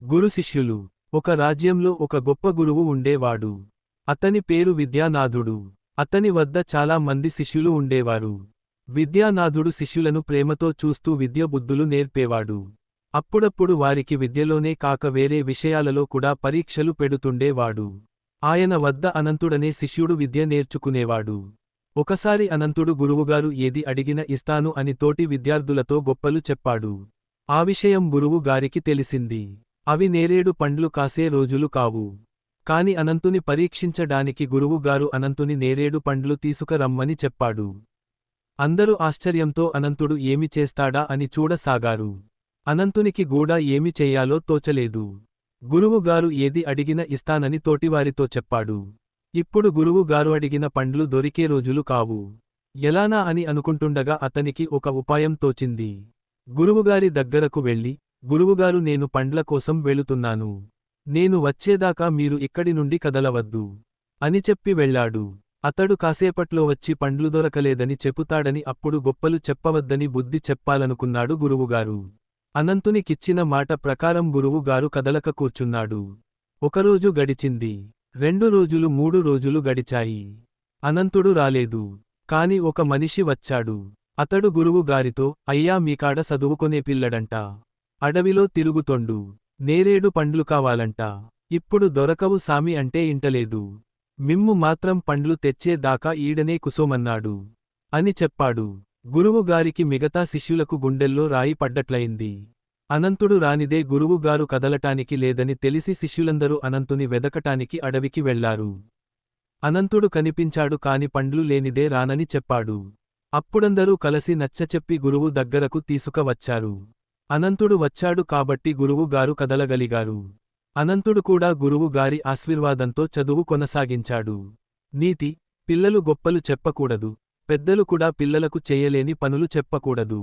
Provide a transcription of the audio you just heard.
గురు శిష్యులు. ఒక రాజ్యంలో ఒక గొప్ప గురువు ఉండేవాడు. అతని పేరు విద్యానాథుడు. అతని వద్ద చాలా మంది శిష్యులు ఉండేవారు. విద్యానాథుడు శిష్యులను ప్రేమతో చూస్తూ విద్య బుద్ధులు నేర్పేవాడు. అప్పుడప్పుడు వారికి విద్యలోనే కాక వేరే విషయాలలో కూడా పరీక్షలు పెడుతుండేవాడు. ఆయన వద్ద అనంతుడనే శిష్యుడు విద్య నేర్చుకునేవాడు. ఒకసారి అనంతుడు గురువుగారు ఏది అడిగినా ఇస్తాను అని తోటి విద్యార్థులతో గొప్పలు చెప్పాడు. ఆ విషయం గురువు గారికి తెలిసింది. అవి నేరేడు పండ్లు కాసే రోజులు కావు. కాని అనంతుని పరీక్షించడానికి గురువుగారు అనంతుని నేరేడు పండ్లు తీసుకురమ్మని చెప్పాడు. అందరూ ఆశ్చర్యంతో అనంతుడు ఏమి చేస్తాడా అని చూడసాగారు. అనంతునికి కూడా ఏమి చెయ్యాలో తోచలేదు. గురువుగారు ఏది అడిగినా ఇస్తానని తోటివారితో చెప్పాడు. ఇప్పుడు గురువుగారు అడిగిన పండ్లు దొరికే రోజులు కావు. ఎలానా అని అనుకుంటుండగా అతనికి ఒక ఉపాయం తోచింది. గురువుగారి దగ్గరకు వెళ్ళి, గురువుగారు నేను పండ్ల కోసం వెళుతున్నాను. నేను వచ్చేదాకా మీరు ఇక్కడి నుండి కదలవద్దు అని చెప్పి వెళ్ళాడు. అతడు కాసేపట్లో వచ్చి పండ్లు దొరకలేదని చెపుతాడని అప్పుడు గొప్పలు చెప్పవద్దని బుద్ధి చెప్పాలనుకున్నాడు గురువుగారు. అనంతునికిచ్చిన మాట ప్రకారం గురువుగారు కదలక కూర్చున్నాడు. ఒకరోజు గడిచింది. 2 రోజులు 3 రోజులు గడిచాయి. అనంతుడు రాలేదు. కాని ఒక మనిషి వచ్చాడు. అతడు గురువు గారితో, అయ్యా మీకాడ సదువుకొనే పిల్లడంట. అడవిలో తిరుగుతొండు. నేరేడు పండ్లు కావాలంట. ఇప్పుడు దొరకవు సామి అంటే ఇంటలేదు. మిమ్ము మాత్రం పండ్లు తెచ్చే దాకా ఈడనే కుసోమన్నాడు అని చెప్పాడు. గురువుగారికి మిగతా శిష్యులకు గుండెల్లో రాయి పడ్డట్లయింది. అనంతుడు రానిదే గురువుగారు కదలటానికి లేదని తెలిసి శిష్యులందరూ అనంతుని వెదకటానికి అడవికి వెళ్లారు. అనంతుడు కనిపించాడు కాని పండ్లు లేనిదే రానని చెప్పాడు. అప్పుడందరూ కలసి నచ్చచెప్పి గురువు దగ్గరకు తీసుకవచ్చారు. అనంతుడు వచ్చాడు కాబట్టి గురువు గారు కదలగలిగారు. అనంతుడు కూడా గురువు గారి ఆశీర్వాదంతో చదువు కొనసాగించాడు. నీతి: పిల్లలు గొప్పలు చెప్పకూడదు. పెద్దలు కూడా పిల్లలకు చేయలేని పనులు చెప్పకూడదు.